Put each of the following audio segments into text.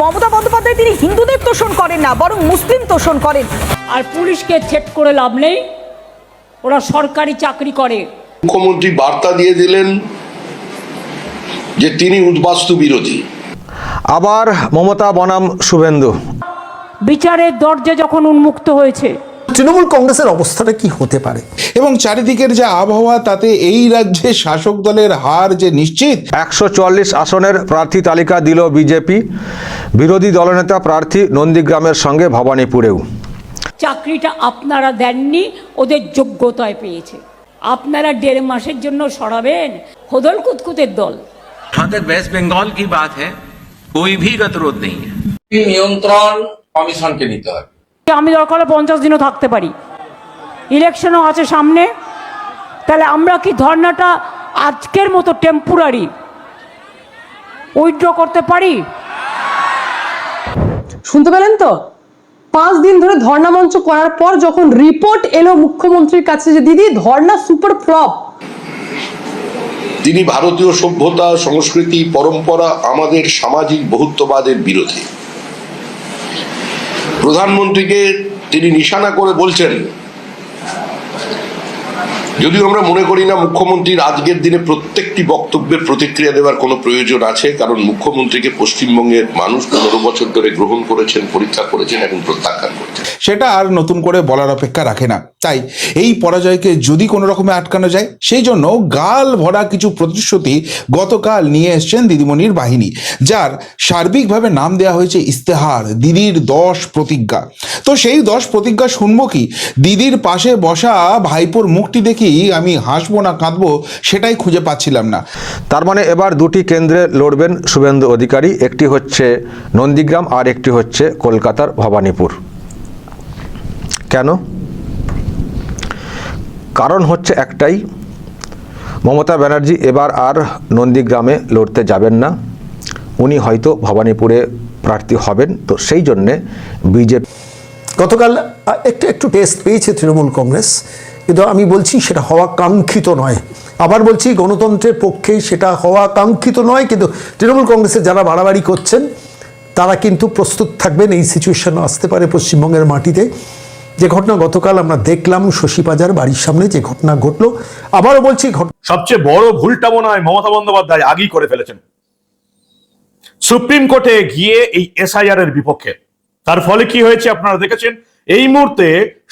মমতা বন্দ্যোপাধ্যায় তিনি হিন্দুদের তোষণ করেন না, বরং মুসলিম তোষণ করেন। আর পুলিশকে থ্রেট করে লাভ নেই, ওরা সরকারি চাকরি করে। মুখ্যমন্ত্রী বার্তা দিয়ে দিলেন যে তিনি উদ্বাস্তু বিরোধী। আবার মমতা বনাম শুভেন্দু। বিচারের দরজা যখন উন্মুক্ত হয়েছে, তৃণমূল কংগ্রেসের অবস্থাটা কি হতে পারে? এবং চারিদিকের যে আবহাওয়া, তাতে এই রাজ্যে শাসক দলের হার যে নিশ্চিত। 144 আসনের প্রার্থী তালিকা দিল বিজেপি। বিরোধী দলনেতা প্রার্থী নন্দীগ্রামের সঙ্গে ভবানীপুরেও। চাকরিটা আপনারা দেননি, ওদের যোগ্যতায় পেয়েছে। আপনারা 1.5 মাসের জন্য সরাবেন? হোদল কুতকুতের দল। जहाँ तक वेस्ट बंगाल की बात है, कोई भी गतिरोध नहीं है। নিয়ন্ত্রণ কমিশনকে নিতে হবে। আমি দরকার হলে 50 দিনও থাকতে পারি, ইলেকশনও আছে সামনে। তাহলে আমরা কি ধর্নাটা আজকের মতো টেম্পোরারি উইথড্র করতে পারি? শুনতে পেলেন তো? 5 দিন ধরে ধর্ণা মঞ্চ করার পর যখন রিপোর্ট এলো মুখ্যমন্ত্রীর কাছে যে দিদি ধর্ণা সুপার ফ্লপ। তিনি ভারতীয় সভ্যতা, সংস্কৃতি, পরম্পরা, আমাদের সামাজিক বহুত্ববাদের বিরোধী। প্রধানমন্ত্রীকে তিনি নিশানা করে বলছেন, যদিও আমরা মনে করি না মুখ্যমন্ত্রীর আজকের দিনে প্রত্যেকটি বক্তব্যের প্রতিক্রিয়া দেওয়ার কোনো প্রয়োজন আছে, কারণ মুখ্যমন্ত্রীকে পশ্চিমবঙ্গের মানুষ 15 বছর ধরে গ্রহণ করেছেন, পরীক্ষা করেছেন, এখন প্রত্যাখ্যান করছেন। সেটা আর নতুন করে বলার অপেক্ষা রাখে না। তাই এই পরাজয়কে যদি কোনো রকমে আটকানো যায়, সেই জন্য গাল ভরা কিছু প্রতিশ্রুতি গতকাল নিয়ে এসছেন দিদিমণির বাহিনী, যার সার্বিকভাবে নাম দেওয়া হয়েছে ইস্তেহার, দিদির 10 প্রতিজ্ঞা। তো সেই 10 প্রতিজ্ঞা শুনবো কি? দিদির পাশে বসা ভাইপোর মুখটি দেখি আমি হাসবো না কাঁদবো সেটাই খুঁজে পাচ্ছিলাম না। তার মানে এবার দুটি কেন্দ্রে লড়বেন শুভেন্দু অধিকারী, একটি হচ্ছে নন্দীগ্রাম আর একটি হচ্ছে কলকাতার ভবানীপুর। কেন? কারণ হচ্ছে একটাই, মমতা ব্যানার্জি এবার আর নন্দীগ্রামে লড়তে যাবেন না, উনি হয়তো ভবানীপুরে প্রার্থী হবেন। তো সেই জন্যে বিজেপি গতকাল একটু টেস্ট পেয়েছে তৃণমূল কংগ্রেস, কিন্তু আমি বলছি সেটা হওয়া কাঙ্ক্ষিত নয়। আবার বলছি গণতন্ত্রের পক্ষে সেটা হওয়া কাঙ্ক্ষিত নয়, কিন্তু তৃণমূল কংগ্রেসের যারা বাড়াবাড়ি করছেন তারা কিন্তু প্রস্তুত থাকবেন, এই সিচুয়েশন আসতে পারে পশ্চিমবঙ্গের মাটিতে। যে ঘটনা গতকাল আমরা দেখলাম শশীবাজার বাড়ির সামনে যে ঘটনা ঘটলো, আবারও বলছি সবচেয়ে বড় ভুলটা মনে হয় মমতা বন্দ্যোপাধ্যায় আগেই করে ফেলেছেন, সুপ্রিম কোর্টে গিয়ে এই এসআইআর এর বিপক্ষে। তার ফলে কি হয়েছে আপনারা দেখেছেন, এই মুহূর্তে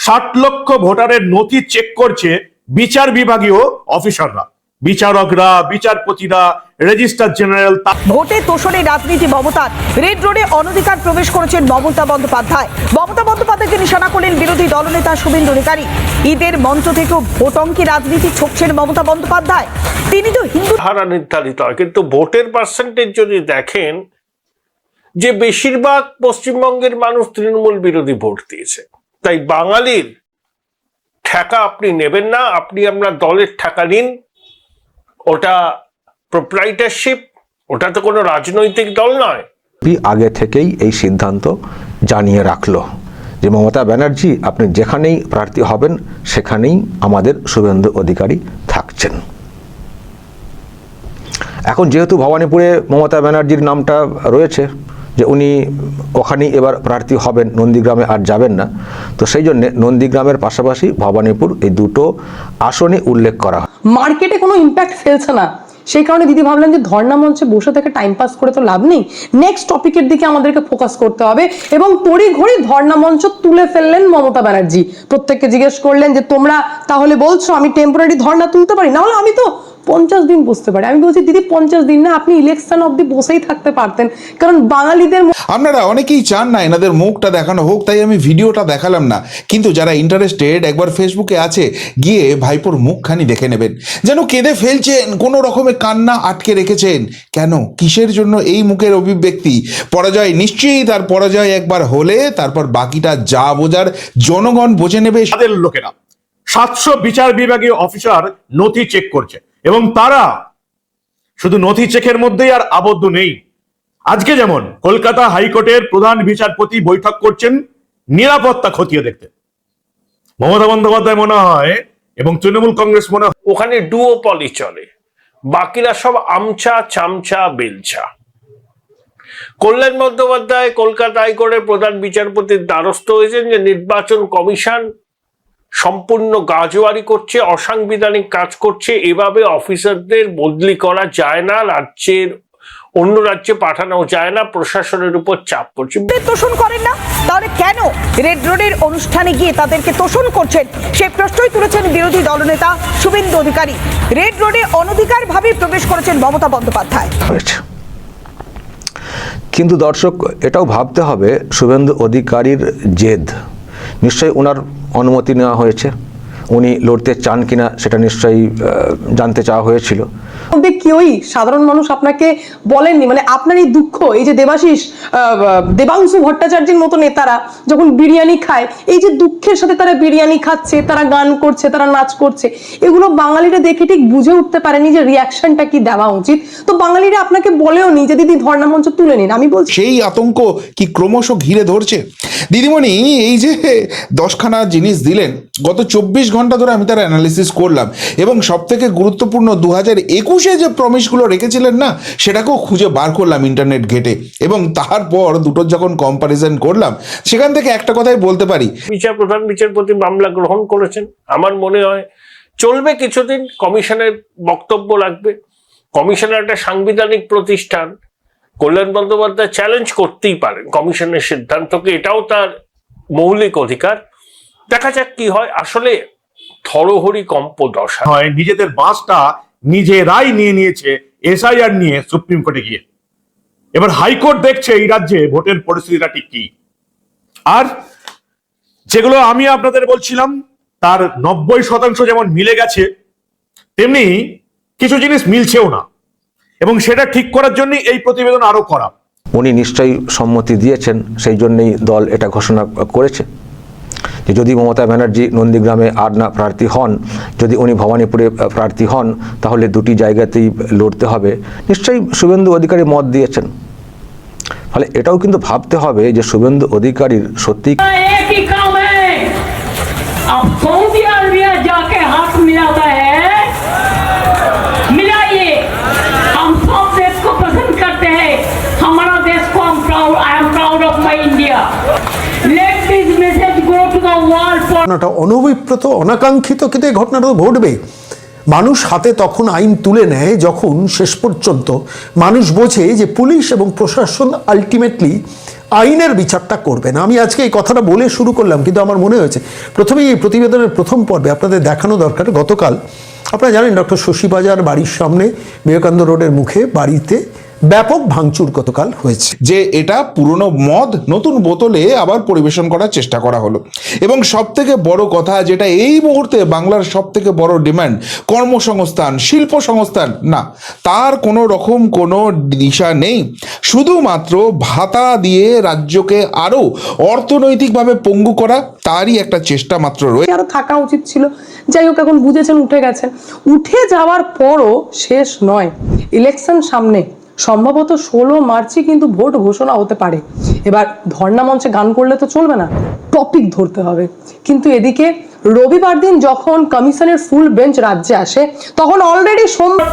60 লক্ষ ভোটারের নথি চেক করছে বিচার বিভাগীয় অফিসাররা, বিচারকরা, বিচারপতিরা, রেজিস্ট্রার জেনারেল। ভোটে তোষণে রাজনীতি মমতার। রেড রোডে অনধিকার প্রবেশ করেছেন মমতা বন্দ্যোপাধ্যায়। মমতা বন্দ্যোপাধ্যায়কে নিশানা করলেন বিরোধী দলনেতা শুভেন্দু অধিকারী। ঈদের মঞ্চ থেকেও ভোট অঙ্কি রাজনীতি ছকছেন মমতা বন্দ্যোপাধ্যায়। তিনি তো হিন্দু হারা নির্ধারিত হয়, কিন্তু ভোটের পার্সেন্টেজ যদি দেখেন যে বেশিরভাগ পশ্চিমবঙ্গের মানুষ তৃণমূল বিরোধী ভোট দিয়েছে, তাই বাঙালির ঠেকা আপনি নেবেন না। আপনি আপনার দলের ঠেকা নিন, ওটা প্রোপ্রাইটারশিপ, ওটা তো কোনো রাজনৈতিক দল নয়। আগে থেকেই এই সিদ্ধান্ত জানিয়ে রাখলো যে মমতা ব্যানার্জি আপনি যেখানেই প্রার্থী হবেন সেখানেই আমাদের শুভেন্দু অধিকারী থাকছেন। এখন যেহেতু ভবানীপুরে মমতা ব্যানার্জির নামটা রয়েছে যে উনি ওখানেই এবার প্রার্থী হবেন, নন্দীগ্রামে আর যাবেন না, তো সেই জন্য নন্দীগ্রামের পাশাপাশি ভবানীপুর এই দুটো আসনই উল্লেখ করা হয়। মার্কেটে কোনো ইম্প্যাক্ট ফেলছে না, সেই কারণে দিদি ভাবলেন যে ধর্ণা মঞ্চে বসে থেকে টাইম পাস করে তো লাভ নেই, নেক্সট টপিকের দিকে আমাদেরকে ফোকাস করতে হবে। এবং তড়িঘড়ি ধর্ণা মঞ্চ তুলে ফেললেন মমতা ব্যানার্জি। প্রত্যেককে জিজ্ঞেস করলেন যে তোমরা তাহলে বলছো আমি টেম্পোরারি ধর্ণা তুলতে পারি, না হলে আমি তো 50 দিন বসতে পারি। আমি বলছি দিদি 50 দিন না, আপনি ইলেকশন অবধি বসেই থাকতে পারতেন, কারণ বাঙালিদের। আপনারা অনেকেই চান না এনাদের মুখটা দেখানো হোক, তাই আমি ভিডিওটা দেখালাম না, কিন্তু যারা ইন্টারেস্টেড একবার ফেসবুকে আছে গিয়ে ভাইপোর মুখখানি দেখে নেবেন। যেন কেঁদে ফেলছেন, কোনো রকমে কান্না আটকে রেখেছেন। কেন, কিসের জন্য এই মুখের অভিব্যক্তি? পরাজয় নিশ্চয়ই, তার পরাজয় একবার হলে তারপর বাকিটা যা বোঝার জনগণ বুঝে নেবে। তাদের লোকেরা 700 বিচার বিভাগীয় অফিসার নথি চেক করছে, এবং তারা শুধু নথি চেকের মধ্যেই আর আবদ্ধ নেই। আজকে যেমন কলকাতা হাইকোর্টের প্রধান বিচারপতি বৈঠক করছেন নিরাপত্তা খতিয়ে দেখতে। মমতা বন্দ্যোপাধ্যায় মনে হয় এবং তৃণমূল কংগ্রেস মনে হয় ওখানে ডুওপলি চলে, বাকিরা সব আমচা চামচা বেলচা। কল্যাণ বন্দ্যোপাধ্যায় কলকাতা হাইকোর্টের প্রধান বিচারপতির দ্বারস্থ হয়েছেন যে নির্বাচন কমিশন সম্পূর্ণ গাজোয়ারি করছে, অসাংবিধানিক কাজ করছে, এভাবে অফিসারদের বদলি করা যায় না, অন্য রাজ্যে পাঠানো যায় না, প্রশাসনের উপর চাপ পড়ছে। তোষণ করেন না, তাহলে কেন রেড রোডের অনুষ্ঠানে গিয়ে তাদেরকে তোষণ করছেন? সেই প্রশ্নই তুলেছেন বিরোধী দলনেতা শুভেন্দু অধিকারী। রেড রোডে অনধিকারভাবে প্রবেশ করেছেন মমতা বন্দ্যোপাধ্যায়। কিন্তু দর্শক, এটাও ভাবতে হবে শুভেন্দু অধিকারীর জেদ নিশ্চয়ই ওনার অনুমতি নেওয়া হয়েছে, উনি লড়তে চান কিনা সেটা নিশ্চয়ই জানতে চাওয়া হয়েছিল। কেউই সাধারণ মানুষ আপনাকে বলেননি, মানে আপনার এই দুঃখ, এই যে দেবাংশু ভট্টাচার্যের মতো নেতারা যখন বিরিয়ানি খায়, এই যে দুঃখের সাথে তারা বিরিয়ানি খাচ্ছে, তারা গান করছে, তারা নাচ করছে, এগুলো বাঙালিরা দেখে ঠিক বুঝে উঠতে পারেনি যে রিয়াকশনটা কি দেওয়া উচিত। তো বাঙালিরা আপনাকে বলেও নি যে দিদি ধর্ণা মঞ্চ তুলে নিন। আমি বলছি সেই আতঙ্ক কি ক্রমশ ঘিরে ধরছে? দিদিমণি এই যে 10খানা জিনিস দিলেন, গত 24 ঘন্টা ধরে আমি তার অ্যানালিসিস করলাম, এবং সব থেকে গুরুত্বপূর্ণ 2021-এ যে প্রমিসগুলো রেখেছিলেন না, সেটাকেও খুঁজে বার করলাম ইন্টারনেট ঘেটে, এবং তারপর দুটোর যখন কম্পারিজন করলাম, সেখান থেকে একটা কথাই বলতে পারি, প্রধান বিচারপতি মামলা গ্রহণ করেছেন। আমার মনে হয় চলবে কিছুদিন, কমিশনের বক্তব্য লাগবে। কমিশনের একটা সাংবিধানিক প্রতিষ্ঠান, কল্যাণ বন্দ্যোপাধ্যায় চ্যালেঞ্জ করতেই পারেন কমিশনের সিদ্ধান্তকে, এটাও তার মৌলিক অধিকার। দেখা যাক কি হয়। আসলে থরহরি কম্প দশা হয়, নিজেদের বাসটা নিজেরাই নিয়ে নিয়েছে এসআইআর নিয়ে সুপ্রিম কোর্টে গিয়ে। এবার হাইকোর্ট দেখছে এই রাজ্যে ভোটের পরিস্থিতিটা ঠিক কি। আর যেগুলো আমি আপনাদের বলছিলাম তার 90% যেমন মিলে গেছে, তেমনি কিছু জিনিস মিলছেও না, এবং সেটা ঠিক করার জন্য এই প্রতিবেদন আরো করা। উনি নিশ্চয়ই সম্মতি দিয়েছেন, সেই জন্যই দল এটা ঘোষণা করেছে যে যদি মমতা ব্যানার্জি নন্দীগ্রামে আর না প্রার্থী হন, যদি উনি ভবানীপুরে প্রার্থী হন, তাহলে দুটি জায়গাতেই লড়তে হবে। নিশ্চয়ই শুভেন্দু অধিকারী মত দিয়েছেন। ফলে এটাও কিন্তু ভাবতে হবে যে শুভেন্দু অধিকারীর সত্যি सऊदी अरबिया जाके हाथ मिलाता है, मिलाइए। हम सब देश को पसंद करते हैं, हमारा देश को हम proud, I am proud of my India. Let this message go to the world for. অনভিপ্রেত অনাকাঙ্ক্ষিত, কিন্তু এই ঘটনাটা তো ঘটবে। মানুষ হাতে তখন আইন তুলে নেয় যখন শেষ পর্যন্ত মানুষ বোঝে যে পুলিশ এবং প্রশাসন আলটিমেটলি আইনের বিচারটা করবে না। আমি আজকে এই কথাটা বলে শুরু করলাম, কিন্তু আমার মনে হয়েছে প্রথমেই এই প্রতিবেদনের প্রথম পর্বে আপনাদের দেখানো দরকার। গতকাল আপনারা জানেন ডক্টর শশী বাজার বাড়ির সামনে বিবেকানন্দ রোডের মুখে বাড়িতে ব্যাপক ভাঙচুর গতকাল হয়েছে, যে এটা পুরনো মদ নতুন বোতলে আবার পরিবেশন করার চেষ্টা করা হলো। এবং সব থেকে বড় কথা, যেটা এই মুহূর্তে বাংলার সব থেকে বড় ডিমান্ড, কর্মসংস্থান, শিল্প সংস্থান, না তার কোনো রকম কোনো দিশা নেই। শুধুমাত্র ভাতা দিয়ে রাজ্যকে আরো অর্থনৈতিকভাবে পঙ্গু করা, তারই একটা চেষ্টা মাত্র রয়েছে। আরো থাকা উচিত ছিল। যাই হোক, এখন বুঝেছেন, উঠে গেছেন। উঠে যাওয়ার পরও শেষ নয়, ইলেকশন সামনে, সম্ভবত 16 মার্চই কিন্তু ভোট ঘোষণা হতে পারে। এবার ধর্ণা মঞ্চে গান করলে তো চলবে না, টপিক ধরতে হবে। কিন্তু এদিকে রবিবার দিন যখন কমিশনের ফুল বেঞ্চ রাজ্যে আসে, তখন already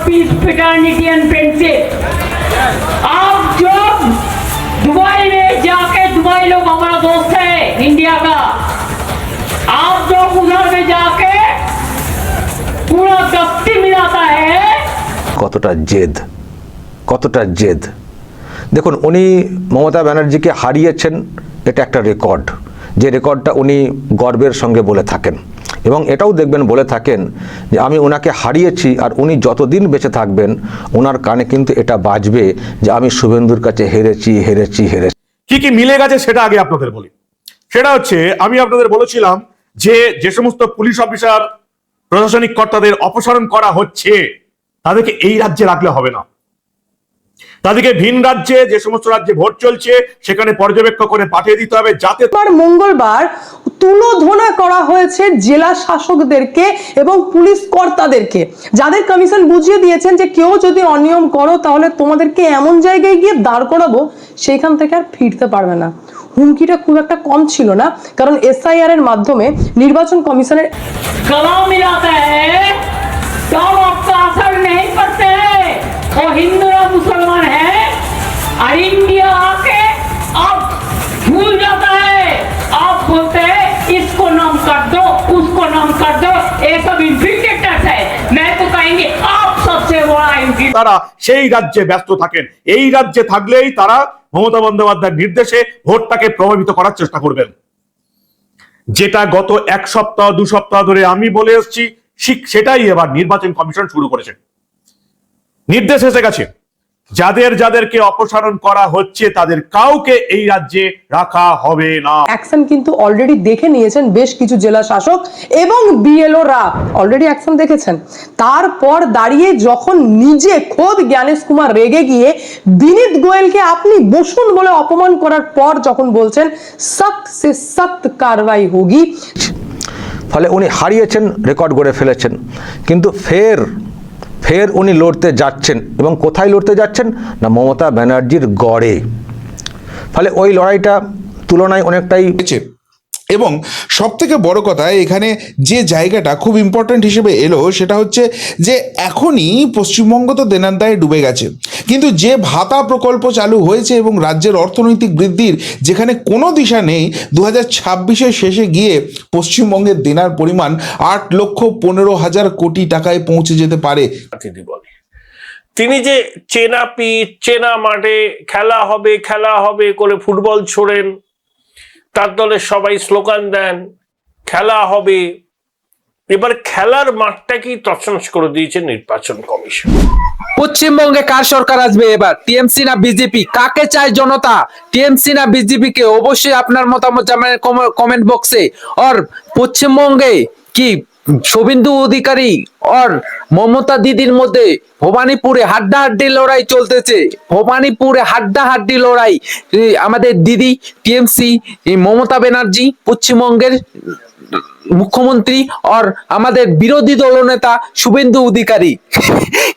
peace fraternity and friendship. आप जो दुबई में जाके, दुबई लोग हमारा दोस्त है इंडिया का, आप जो उधर में जाके पूरा दफ्ती मिलाता है। কতটা জেদ দেখুন। উনি মমতা ব্যানার্জিকে হারিয়েছেন, এটা একটা রেকর্ড, যে রেকর্ডটা উনি গর্বের সঙ্গে বলে থাকেন, এবং এটাও দেখবেন বলে থাকেন যে আমি ওনাকে হারিয়েছি, আর উনি যতদিন বেঁচে থাকবেন ওনার কানে কিন্তু এটা বাজবে যে আমি শুভেন্দুর কাছে হেরেছি। কি কি মিলে গেছে সেটা আগে আপনাদের বলি। সেটা হচ্ছে, আমি আপনাদের বলেছিলাম যে সমস্ত পুলিশ অফিসার, প্রশাসনিক কর্তাদের অপসারণ করা হচ্ছে, তাদেরকে এই রাজ্যে রাখলে হবে না, তাদেরকে ভিন রাজ্যে, যে সমস্ত রাজ্যে ভোট চলছে সেখানে পর্যবেক্ষক করে পাঠিয়ে দিতে হবে, যাতে মঙ্গলবার তুলোধনা করা হয়েছে জেলা শাসকদেরকে এবং পুলিশ কর্তাদেরকে, যাদের কমিশন বুঝিয়ে দিয়েছেন যে কেউ যদি অনিয়ম করো তাহলে তোমাদেরকে এমন জায়গায় গিয়ে দাঁড় করাবো সেখান থেকে আর ফিরতে পারবে না। হুমকিটা খুব একটা কম ছিল না, কারণ এসআইআর এর মাধ্যমে নির্বাচন কমিশনের गला मिलाता है तो आपका असर नहीं पड़ते हैं। वो हिंदू और मुसलमान है, और इंडिया आके अब भूल जाता है, आप बोलते हैं इसको नाम कर दो, उसको नाम कर दो, ये सब इन्फिल्ट्रेटर्स है। मैं तो कहेंगे आप सबसे बड़ा इन्फिल्ट्रेटर। তারা সেই রাজ্যে ব্যস্ত থাকেন, এই রাজ্যে থাকলেই তারা মমতা বন্দ্যোপাধ্যায়ের নির্দেশে ভোটটাকে প্রভাবিত করার চেষ্টা করবেন। যেটা গত এক সপ্তাহ 2 সপ্তাহ ধরে আমি বলে এসেছি, ঠিক সেটাই এবার নির্বাচন কমিশন শুরু করেছে। নির্দেশ এসে গেছে, যাদেরকে অপসারণ করা হচ্ছে তাদের কাউকে এই রাজ্যে রাখা হবে না। অ্যাকশন কিন্তু অলরেডি দেখে নিয়েছেন বেশ কিছু জেলা শাসক এবং বিএলও রা অলরেডি অ্যাকশন দেখেছেন। তারপর দাঁড়িয়ে যখন নিজে খোদ জ্ঞানেশ কুমার রেগে গিয়ে বিনীত গোয়েলকে আপনি বসুন বলে অপমান করার পর যখন বলছেন সख्त से सख्त কারবাই হোগি, ফলে উনি হারিয়েছেন, রেকর্ড করে ফেলেছেন, কিন্তু ফের উনি লড়তে যাচ্ছেন। এবং কোথায় লড়তে যাচ্ছেন না, মমতা ব্যানার্জির গড়ে। ফলে ওই লড়াইটা তুলনায় অনেকটাই হয়েছে। এবং সব থেকে বড় কথা এখানে যে জায়গাটা খুব ইম্পর্ট্যান্ট হিসেবে এলো সেটা হচ্ছে যে এখনই পশ্চিমবঙ্গ তো দেনার দায়ে ডুবে গেছে, কিন্তু যে ভাতা প্রকল্প চালু হয়েছে এবং রাজ্যের অর্থনৈতিক বৃদ্ধির যেখানে কোনো দিশা নেই, 2026-এর শেষে গিয়ে পশ্চিমবঙ্গের দেনার পরিমাণ 8,15,000 কোটি টাকায় পৌঁছে যেতে পারে। দিদি বলে তিনি যে চেনা পিচ চেনা মাঠে খেলা হবে করে ফুটবল ছোড়েন, তার দলের সবাই স্লোগান দেন খেলা হবে, এবার খেলার মাঠটাকেই তছনছ করে দিয়েছে নির্বাচন কমিশন। পশ্চিমবঙ্গে কার সরকার আসবে এবার, টিএমসি না বিজেপি? কাকে চায় জনতা, টিএমসি না বিজেপি কে? অবশ্যই আপনার মতামত জানাবেন কমেন্ট বক্সে। আর পশ্চিমবঙ্গে কি শুভেন্দু অধিকারী আর মমতা দিদির মধ্যে ভবানীপুরে হাড্ডাহাড্ডি লড়াই চলতেছে, ভবানীপুরে হাড্ডাহাড্ডি লড়াই। আমাদের দিদি টিএমসি মমতা ব্যানার্জি পশ্চিমবঙ্গের মুখ্যমন্ত্রী আর আমাদের বিরোধী দলনেতা শুভেন্দু অধিকারী,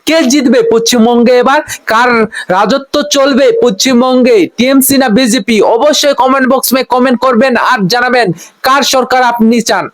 কে জিতবে পশ্চিমবঙ্গে এবার? কার রাজত্ব চলবে পশ্চিমবঙ্গে, টিএমসি না বিজেপি? অবশ্যই কমেন্ট বক্স মে কমেন্ট করবেন আর জানাবেন কার সরকার আপনি চান।